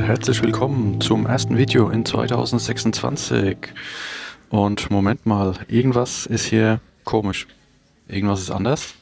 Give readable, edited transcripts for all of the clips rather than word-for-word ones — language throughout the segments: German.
herzlich willkommen zum ersten Video in 2026. Und Moment mal, irgendwas ist hier komisch. Irgendwas ist anders.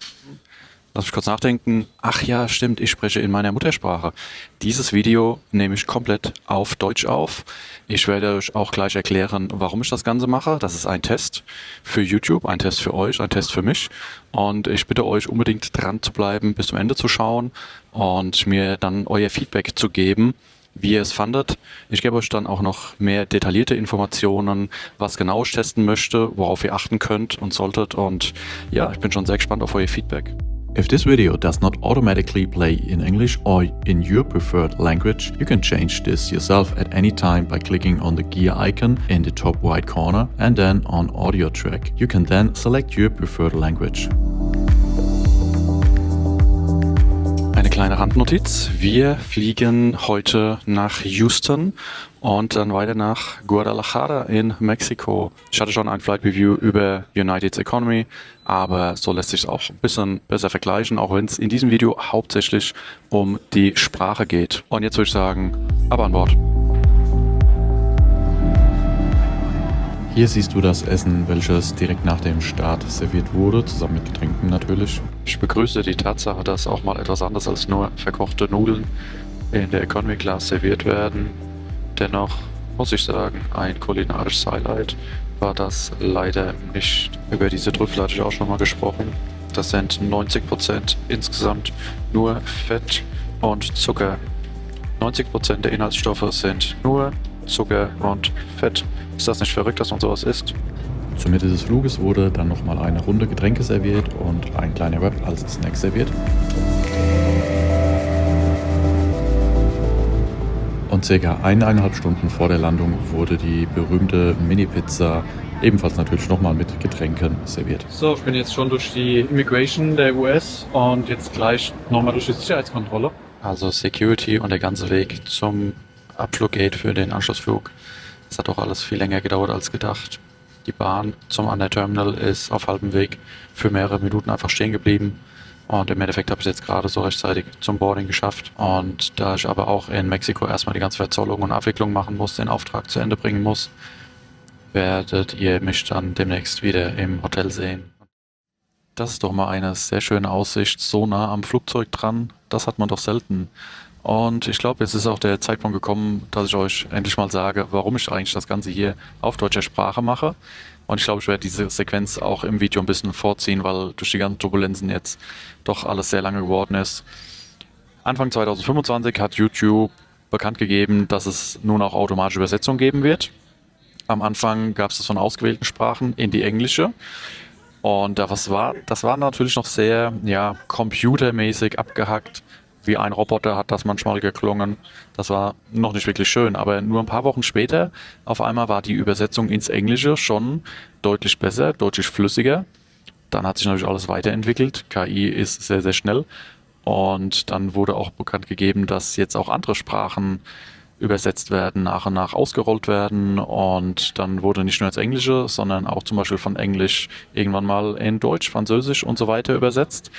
Lass mich kurz nachdenken. Ach ja, stimmt, ich spreche in meiner Muttersprache. Dieses Video nehme ich komplett auf Deutsch auf. Ich werde euch auch gleich erklären, warum ich das Ganze mache. Das ist ein Test für YouTube, ein Test für euch, ein Test für mich. Und ich bitte euch unbedingt dran zu bleiben, bis zum Ende zu schauen und mir dann euer Feedback zu geben, wie ihr es fandet. Ich gebe euch dann auch noch mehr detaillierte Informationen, was genau ich testen möchte, worauf ihr achten könnt und solltet. Und ja, ich bin schon sehr gespannt auf euer Feedback. If this video does not automatically play in English or in your preferred language, you can change this yourself at any time by clicking on the gear icon in the top right corner and then on audio track. You can then select your preferred language. Eine kleine Randnotiz. Wir fliegen heute nach Houston und dann weiter nach Guadalajara in Mexiko. Ich hatte schon ein Flight Review über United's Economy, aber so lässt sich es auch ein bisschen besser vergleichen, auch wenn es in diesem Video hauptsächlich um die Sprache geht. Und jetzt würde ich sagen, ab an Bord. Hier siehst du das Essen, welches direkt nach dem Start serviert wurde, zusammen mit Getränken natürlich. Ich begrüße die Tatsache, dass auch mal etwas anderes als nur verkochte Nudeln in der Economy Class serviert werden. Dennoch muss ich sagen, ein kulinarisches Highlight war das leider nicht. Über diese Trüffel hatte ich auch schon mal gesprochen. Das sind 90% insgesamt nur Fett und Zucker. 90% der Inhaltsstoffe sind nur Zucker und Fett. Ist das nicht verrückt, dass man sowas isst? Zur Mitte des Fluges wurde dann nochmal eine Runde Getränke serviert und ein kleiner Wrap als Snack serviert. Und ca. 1,5 Stunden vor der Landung wurde die berühmte Mini-Pizza ebenfalls natürlich nochmal mit Getränken serviert. So, ich bin jetzt schon durch die Immigration der US und jetzt gleich nochmal durch die Sicherheitskontrolle. Also Security und der ganze Weg zum Abfluggate für den Anschlussflug. Das hat doch alles viel länger gedauert als gedacht. Die Bahn zum anderen Terminal ist auf halbem Weg für mehrere Minuten einfach stehen geblieben. Und im Endeffekt habe ich es jetzt gerade so rechtzeitig zum Boarding geschafft. Und da ich aber auch in Mexiko erstmal die ganze Verzollung und Abwicklung machen muss, den Auftrag zu Ende bringen muss, werdet ihr mich dann demnächst wieder im Hotel sehen. Das ist doch mal eine sehr schöne Aussicht, so nah am Flugzeug dran. Das hat man doch selten. Und ich glaube, jetzt ist auch der Zeitpunkt gekommen, dass ich euch endlich mal sage, warum ich eigentlich das Ganze hier auf deutscher Sprache mache. Und ich glaube, ich werde diese Sequenz auch im Video ein bisschen vorziehen, weil durch die ganzen Turbulenzen jetzt doch alles sehr lange geworden ist. Anfang 2025 hat YouTube bekannt gegeben, dass es nun auch automatische Übersetzung geben wird. Am Anfang gab es das von ausgewählten Sprachen in die englische. Und das war natürlich noch sehr, ja, computermäßig abgehackt. Wie ein Roboter hat das manchmal geklungen. Das war noch nicht wirklich schön, aber nur ein paar Wochen später auf einmal war die Übersetzung ins Englische schon deutlich besser, deutlich flüssiger. Dann hat sich natürlich alles weiterentwickelt. KI ist sehr, sehr schnell. Und dann wurde auch bekannt gegeben, dass jetzt auch andere Sprachen übersetzt werden, nach und nach ausgerollt werden. Und dann wurde nicht nur ins Englische, sondern auch zum Beispiel von Englisch irgendwann mal in Deutsch, Französisch und so weiter übersetzt.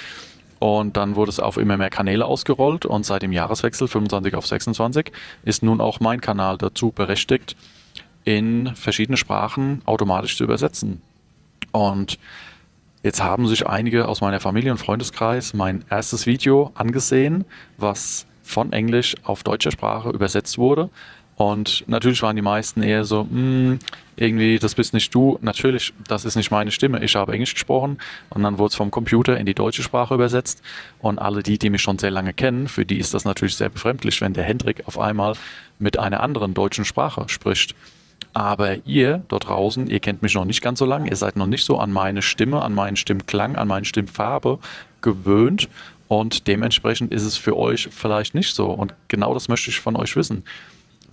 Und dann wurde es auf immer mehr Kanäle ausgerollt und seit dem Jahreswechsel 25 auf 26 ist nun auch mein Kanal dazu berechtigt, in verschiedene Sprachen automatisch zu übersetzen. Und jetzt haben sich einige aus meiner Familie und Freundeskreis mein erstes Video angesehen, was von Englisch auf deutsche Sprache übersetzt wurde. Und natürlich waren die meisten eher so, irgendwie, das bist nicht du. Natürlich, das ist nicht meine Stimme. Ich habe Englisch gesprochen und dann wurde es vom Computer in die deutsche Sprache übersetzt. Und alle die mich schon sehr lange kennen, für die ist das natürlich sehr befremdlich, wenn der Hendrik auf einmal mit einer anderen deutschen Sprache spricht. Aber ihr dort draußen, ihr kennt mich noch nicht ganz so lange, ihr seid noch nicht so an meine Stimme, an meinen Stimmklang, an meine Stimmfarbe gewöhnt. Und dementsprechend ist es für euch vielleicht nicht so. Und genau das möchte ich von euch wissen.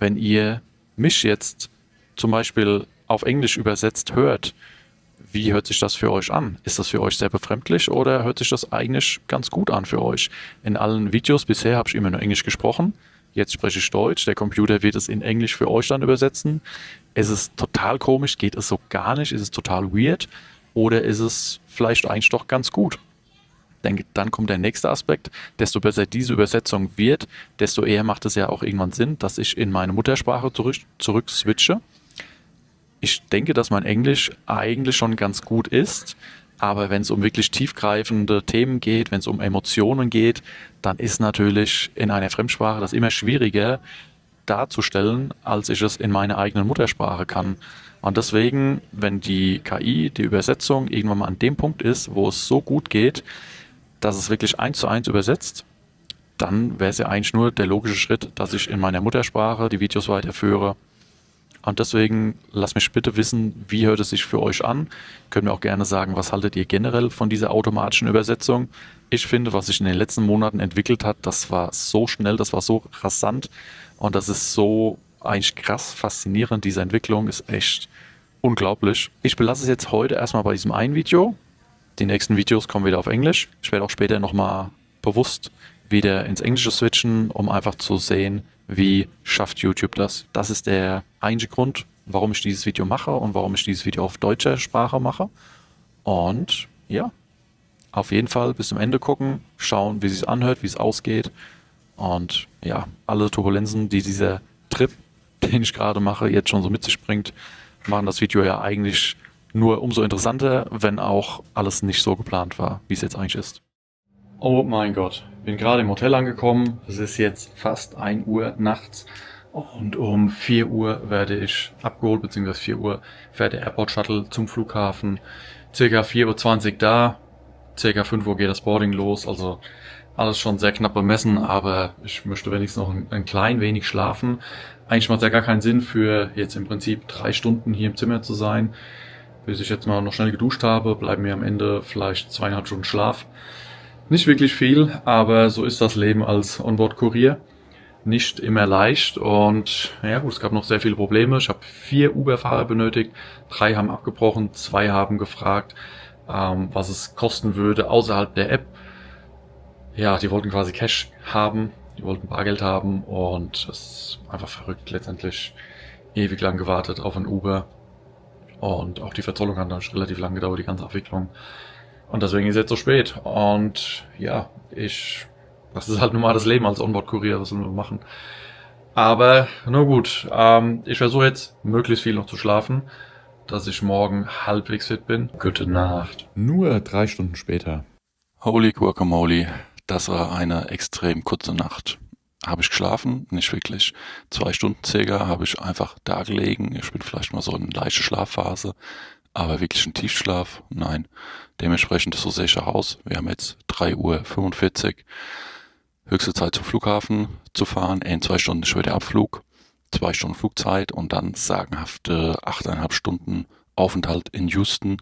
Wenn ihr mich jetzt zum Beispiel auf Englisch übersetzt hört, wie hört sich das für euch an? Ist das für euch sehr befremdlich oder hört sich das eigentlich ganz gut an für euch? In allen Videos bisher habe ich immer nur Englisch gesprochen. Jetzt spreche ich Deutsch. Der Computer wird es in Englisch für euch dann übersetzen. Ist es total komisch? Geht es so gar nicht? Ist es total weird? Oder ist es vielleicht eigentlich doch ganz gut? Dann kommt der nächste Aspekt. Desto besser diese Übersetzung wird, desto eher macht es ja auch irgendwann Sinn, dass ich in meine Muttersprache zurück switche. Ich denke, dass mein Englisch eigentlich schon ganz gut ist, aber wenn es um wirklich tiefgreifende Themen geht, wenn es um Emotionen geht, dann ist natürlich in einer Fremdsprache das immer schwieriger darzustellen, als ich es in meiner eigenen Muttersprache kann. Und deswegen, wenn die KI, die Übersetzung irgendwann mal an dem Punkt ist, wo es so gut geht, dass es wirklich 1:1 übersetzt, dann wäre es ja eigentlich nur der logische Schritt, dass ich in meiner Muttersprache die Videos weiterführe. Und deswegen lasst mich bitte wissen, wie hört es sich für euch an? Könnt mir auch gerne sagen, was haltet ihr generell von dieser automatischen Übersetzung? Ich finde, was sich in den letzten Monaten entwickelt hat, das war so schnell, das war so rasant und das ist so eigentlich krass faszinierend. Diese Entwicklung ist echt unglaublich. Ich belasse es jetzt heute erstmal bei diesem einen Video. Die nächsten Videos kommen wieder auf Englisch. Ich werde auch später nochmal bewusst wieder ins Englische switchen, um einfach zu sehen, wie schafft YouTube das. Das ist der einzige Grund, warum ich dieses Video mache und warum ich dieses Video auf deutscher Sprache mache. Und ja, auf jeden Fall bis zum Ende gucken, schauen, wie es sich anhört, wie es ausgeht. Und ja, alle Turbulenzen, die dieser Trip, den ich gerade mache, jetzt schon so mit sich bringt, machen das Video ja eigentlich nur umso interessanter, wenn auch alles nicht so geplant war, wie es jetzt eigentlich ist. Oh mein Gott, bin gerade im Hotel angekommen. Es ist jetzt fast 1 Uhr nachts und um 4 Uhr werde ich abgeholt, beziehungsweise 4 Uhr fährt der Airport Shuttle zum Flughafen. Circa 4:20 Uhr da, circa 5 Uhr geht das Boarding los, also alles schon sehr knapp bemessen, aber ich möchte wenigstens noch ein klein wenig schlafen. Eigentlich macht es ja gar keinen Sinn, für jetzt im Prinzip 3 Stunden hier im Zimmer zu sein. Bis ich jetzt mal noch schnell geduscht habe, bleiben mir am Ende vielleicht 2,5 Stunden Schlaf. Nicht wirklich viel, aber so ist das Leben als Onboard-Kurier. Nicht immer leicht und ja gut, es gab noch sehr viele Probleme. Ich habe 4 Uber-Fahrer benötigt, 3 haben abgebrochen, 2 haben gefragt, was es kosten würde außerhalb der App. Ja, die wollten quasi Cash haben, die wollten Bargeld haben und es ist einfach verrückt. Letztendlich ewig lang gewartet auf ein Uber und auch die Verzollung hat dann relativ lang gedauert, die ganze Abwicklung. Und deswegen ist es jetzt so spät. Und ja, das ist halt nun mal das Leben als Onboard-Kurier, was wir machen. Aber, na gut, ich versuche jetzt möglichst viel noch zu schlafen, dass ich morgen halbwegs fit bin. Gute Nacht. Nur 3 Stunden später. Holy Guacamole, das war eine extrem kurze Nacht. Habe ich geschlafen? Nicht wirklich. 2 Stunden circa habe ich einfach da gelegen. Ich bin vielleicht mal so in leichte Schlafphase. Aber wirklich ein Tiefschlaf? Nein. Dementsprechend, so sehe ich auch aus. Wir haben jetzt 3:45 Uhr. Höchste Zeit zum Flughafen zu fahren. In 2 Stunden ist schon wieder Abflug. 2 Stunden Flugzeit und dann sagenhafte 8,5 Stunden Aufenthalt in Houston.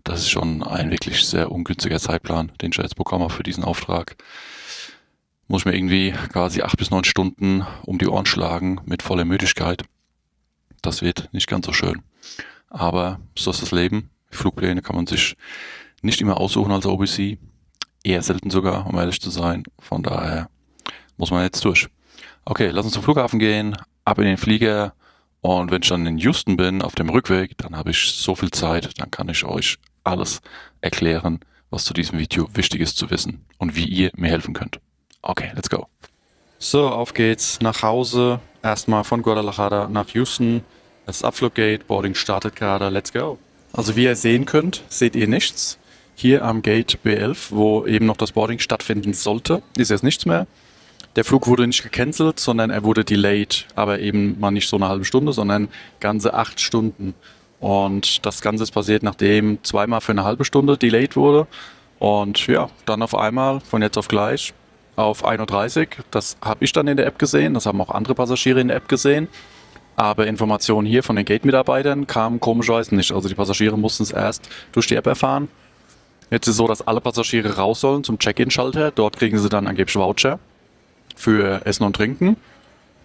Das ist schon ein wirklich sehr ungünstiger Zeitplan, den ich jetzt bekommen habe für diesen Auftrag. Muss ich mir irgendwie quasi 8 bis 9 Stunden um die Ohren schlagen mit voller Müdigkeit. Das wird nicht ganz so schön. Aber so ist das Leben. Flugpläne kann man sich nicht immer aussuchen als OBC. Eher selten sogar, um ehrlich zu sein. Von daher muss man jetzt durch. Okay, lass uns zum Flughafen gehen, ab in den Flieger. Und wenn ich dann in Houston bin, auf dem Rückweg, dann habe ich so viel Zeit, dann kann ich euch alles erklären, was zu diesem Video wichtig ist zu wissen und wie ihr mir helfen könnt. Okay, let's go. So, auf geht's nach Hause. Erstmal von Guadalajara nach Houston. Das Abfluggate, Boarding startet gerade, let's go. Also wie ihr sehen könnt, seht ihr nichts. Hier am Gate B11, wo eben noch das Boarding stattfinden sollte, ist jetzt nichts mehr. Der Flug wurde nicht gecancelt, sondern er wurde delayed. Aber eben mal nicht so eine halbe Stunde, sondern ganze 8 Stunden. Und das Ganze ist passiert, nachdem zweimal für eine halbe Stunde delayed wurde. Und ja, dann auf einmal, von jetzt auf gleich, auf 1:30 Uhr. Das habe ich dann in der App gesehen, das haben auch andere Passagiere in der App gesehen. Aber Informationen hier von den Gate-Mitarbeitern kamen komischerweise nicht. Also die Passagiere mussten es erst durch die App erfahren. Jetzt ist es so, dass alle Passagiere raus sollen zum Check-in-Schalter. Dort kriegen sie dann angeblich Voucher für Essen und Trinken.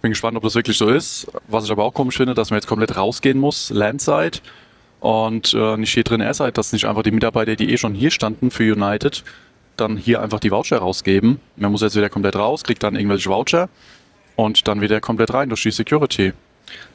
Bin gespannt, ob das wirklich so ist. Was ich aber auch komisch finde, dass man jetzt komplett rausgehen muss, Landside, und nicht hier drin Airside, dass nicht einfach die Mitarbeiter, die schon hier standen für United, dann hier einfach die Voucher rausgeben. Man muss jetzt wieder komplett raus, kriegt dann irgendwelche Voucher und dann wieder komplett rein durch die Security.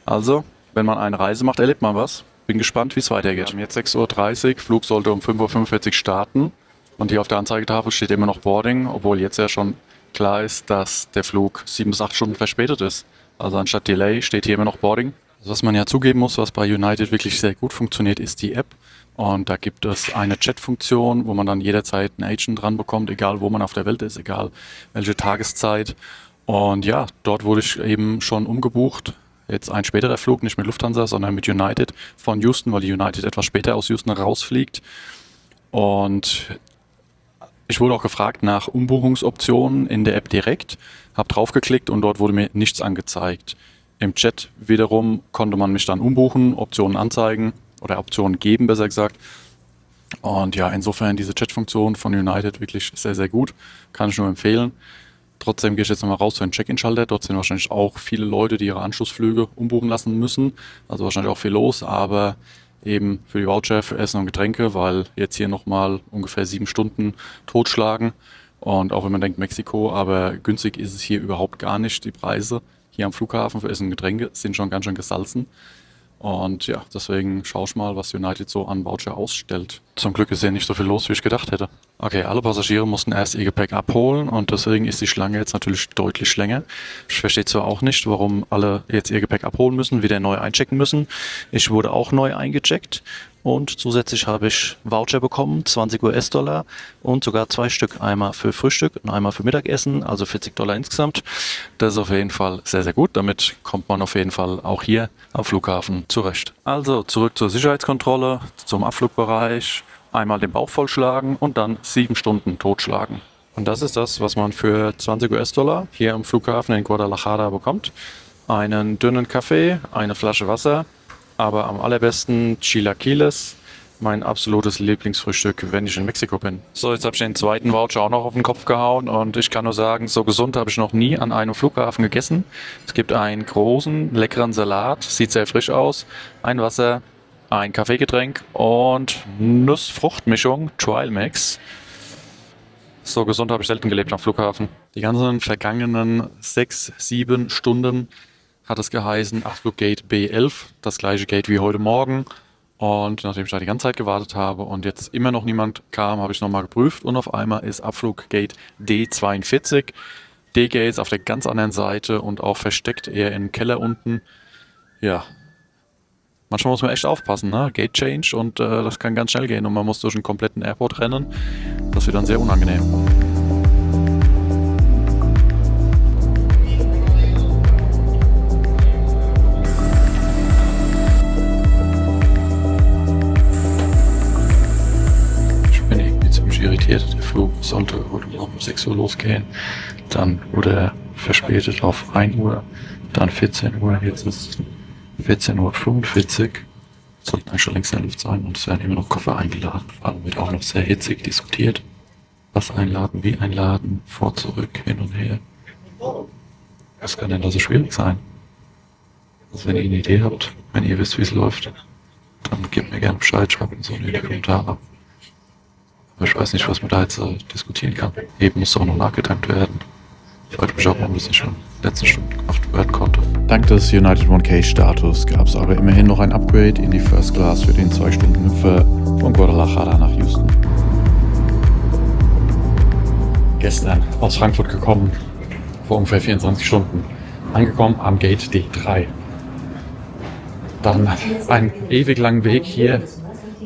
Also, wenn man eine Reise macht, erlebt man was. Bin gespannt, wie es weitergeht. Jetzt 6:30 Uhr, Flug sollte um 5:45 Uhr starten. Und hier auf der Anzeigetafel steht immer noch Boarding, obwohl jetzt ja schon klar ist, dass der Flug 7 bis 8 Stunden verspätet ist. Also anstatt Delay steht hier immer noch Boarding. Also was man ja zugeben muss, was bei United wirklich sehr gut funktioniert, ist die App. Und da gibt es eine Chat-Funktion, wo man dann jederzeit einen Agent dran bekommt, egal wo man auf der Welt ist, egal welche Tageszeit. Und ja, dort wurde ich eben schon umgebucht. Jetzt ein späterer Flug, nicht mit Lufthansa, sondern mit United von Houston, weil die United etwas später aus Houston rausfliegt. Und ich wurde auch gefragt nach Umbuchungsoptionen in der App direkt, habe draufgeklickt und dort wurde mir nichts angezeigt. Im Chat wiederum konnte man mich dann umbuchen, Optionen anzeigen oder Optionen geben, besser gesagt. Und ja, insofern diese Chat-Funktion von United wirklich sehr, sehr gut, kann ich nur empfehlen. Trotzdem gehe ich jetzt nochmal raus zu den Check-in-Schalter. Dort sind wahrscheinlich auch viele Leute, die ihre Anschlussflüge umbuchen lassen müssen. Also wahrscheinlich auch viel los, aber eben für die Voucher, für Essen und Getränke, weil jetzt hier nochmal ungefähr 7 Stunden totschlagen. Und auch wenn man denkt Mexiko, aber günstig ist es hier überhaupt gar nicht. Die Preise hier am Flughafen für Essen und Getränke sind schon ganz schön gesalzen. Und ja, deswegen schaue ich mal, was United so an Voucher ausstellt. Zum Glück ist hier nicht so viel los, wie ich gedacht hätte. Okay, alle Passagiere mussten erst ihr Gepäck abholen und deswegen ist die Schlange jetzt natürlich deutlich länger. Ich verstehe zwar auch nicht, warum alle jetzt ihr Gepäck abholen müssen, wieder neu einchecken müssen. Ich wurde auch neu eingecheckt und zusätzlich habe ich Voucher bekommen, 20 US-Dollar und sogar 2 Stück. Einmal für Frühstück und einmal für Mittagessen, also $40 insgesamt. Das ist auf jeden Fall sehr, sehr gut. Damit kommt man auf jeden Fall auch hier am Flughafen zurecht. Also zurück zur Sicherheitskontrolle, zum Abflugbereich. Einmal den Bauch vollschlagen und dann 7 Stunden totschlagen. Und das ist das, was man für 20 US-Dollar hier am Flughafen in Guadalajara bekommt. Einen dünnen Kaffee, eine Flasche Wasser, aber am allerbesten Chilaquiles, mein absolutes Lieblingsfrühstück, wenn ich in Mexiko bin. So, jetzt habe ich den zweiten Voucher auch noch auf den Kopf gehauen und ich kann nur sagen, so gesund habe ich noch nie an einem Flughafen gegessen. Es gibt einen großen, leckeren Salat, sieht sehr frisch aus, ein Wasser, ein Kaffeegetränk und Nussfruchtmischung, Trial Mix. So gesund habe ich selten gelebt am Flughafen. Die ganzen vergangenen 6, 7 Stunden hat es geheißen, Abfluggate B11, das gleiche Gate wie heute Morgen. Und nachdem ich da die ganze Zeit gewartet habe und jetzt immer noch niemand kam, habe ich nochmal geprüft und auf einmal ist Abfluggate D42. D-Gate ist auf der ganz anderen Seite und auch versteckt eher im Keller unten. Ja. Manchmal muss man echt aufpassen, ne? Gate Change und das kann ganz schnell gehen und man muss durch einen kompletten Airport rennen. Das wird dann sehr unangenehm. Ich bin irgendwie ziemlich irritiert. Der Flug sollte heute Morgen um 6 Uhr losgehen. Dann wurde er verspätet auf 1 Uhr, dann 14 Uhr, jetzt ist 14:45 Uhr, sollten eigentlich schon längst in der Luft sein und es werden immer noch Koffer eingeladen. Vor allem wird auch noch sehr hitzig diskutiert. Was einladen, wie einladen, vor, zurück, hin und her. Was kann denn da so schwierig sein? Also wenn ihr eine Idee habt, wenn ihr wisst, wie es läuft, dann gebt mir gerne Bescheid, schreibt uns so in die Kommentare. Aber ich weiß nicht, was man da jetzt diskutieren kann. Eben muss auch noch nachgetankt werden. Ich frage mich auch, warum das nicht schon in den letzten Stunden gemacht werden konnte. Dank des United 1K-Status gab es aber immerhin noch ein Upgrade in die First Class für den 2-Stunden-Hüpfer von Guadalajara nach Houston. Gestern aus Frankfurt gekommen, vor ungefähr 24 Stunden. Angekommen am Gate D3. Dann einen ewig langen Weg hier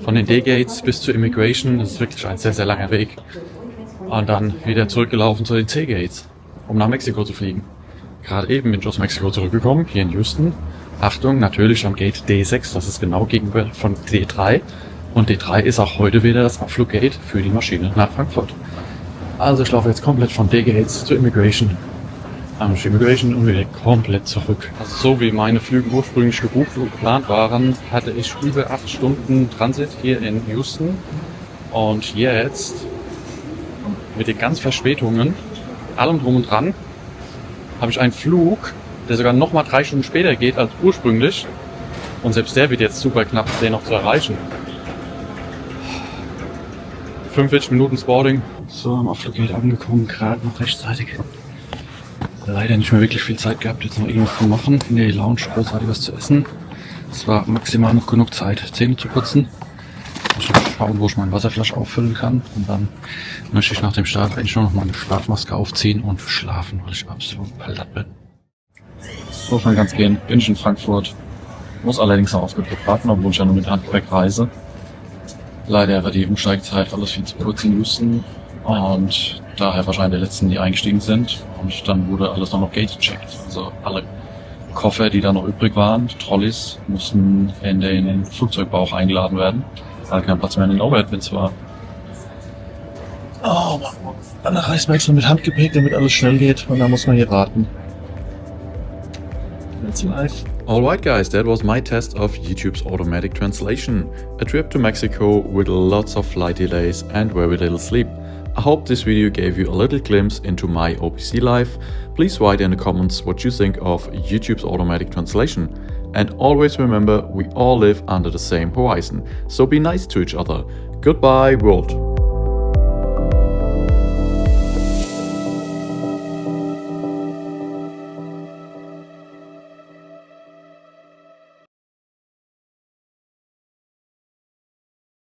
von den D-Gates bis zur Immigration. Das ist wirklich ein sehr, sehr langer Weg. Und dann wieder zurückgelaufen zu den C-Gates, um nach Mexiko zu fliegen. Gerade eben bin ich aus Mexiko zurückgekommen, hier in Houston. Achtung, natürlich am Gate D6, das ist genau gegenüber von D3. Und D3 ist auch heute wieder das Abfluggate für die Maschine nach Frankfurt. Also ich laufe jetzt komplett von D-Gates zur Immigration. Am Immigration und wieder komplett zurück. Also so wie meine Flüge ursprünglich gebucht und geplant waren, hatte ich über 8 Stunden Transit hier in Houston. Und jetzt mit den ganzen Verspätungen, allem drum und dran, habe ich einen Flug, der sogar nochmal 3 Stunden später geht als ursprünglich. Und selbst der wird jetzt super knapp, den noch zu erreichen. 45 Minuten Boarding. So, am Abfluggate angekommen, gerade noch rechtzeitig. Leider nicht mehr wirklich viel Zeit gehabt, jetzt noch irgendwas zu machen. In der Lounge großartig was zu essen. Es war maximal noch genug Zeit, Zähne zu putzen. Ich schauen, wo ich meine Wasserflasche auffüllen kann. Und dann möchte ich nach dem Start eigentlich nur noch meine Schlafmaske aufziehen und schlafen, weil ich absolut platt bin. So schnell kann es gehen. Bin ich in Frankfurt. Muss allerdings noch aufgedrückt warten, obwohl ich ja nur mit Handgepäck reise. Leider war die Umsteigezeit alles viel zu kurz in Houston. Und daher wahrscheinlich die letzten, die eingestiegen sind. Und dann wurde alles noch gate-checkt. Also alle Koffer, die da noch übrig waren, Trolleys, mussten in den Flugzeugbauch eingeladen werden, weil kein Platz mehr in den Overhead-Bins war. Oh Mann, dann reist man extra mit Handgepäck, damit alles schnell geht und dann muss man hier warten. That's life. Alright guys, that was my test of YouTube's automatic translation. A trip to Mexico with lots of flight delays and very little sleep. I hope this video gave you a little glimpse into my OPC life. Please write in the comments what you think of YouTube's automatic translation. And always remember, we all live under the same horizon, so be nice to each other. Goodbye, world.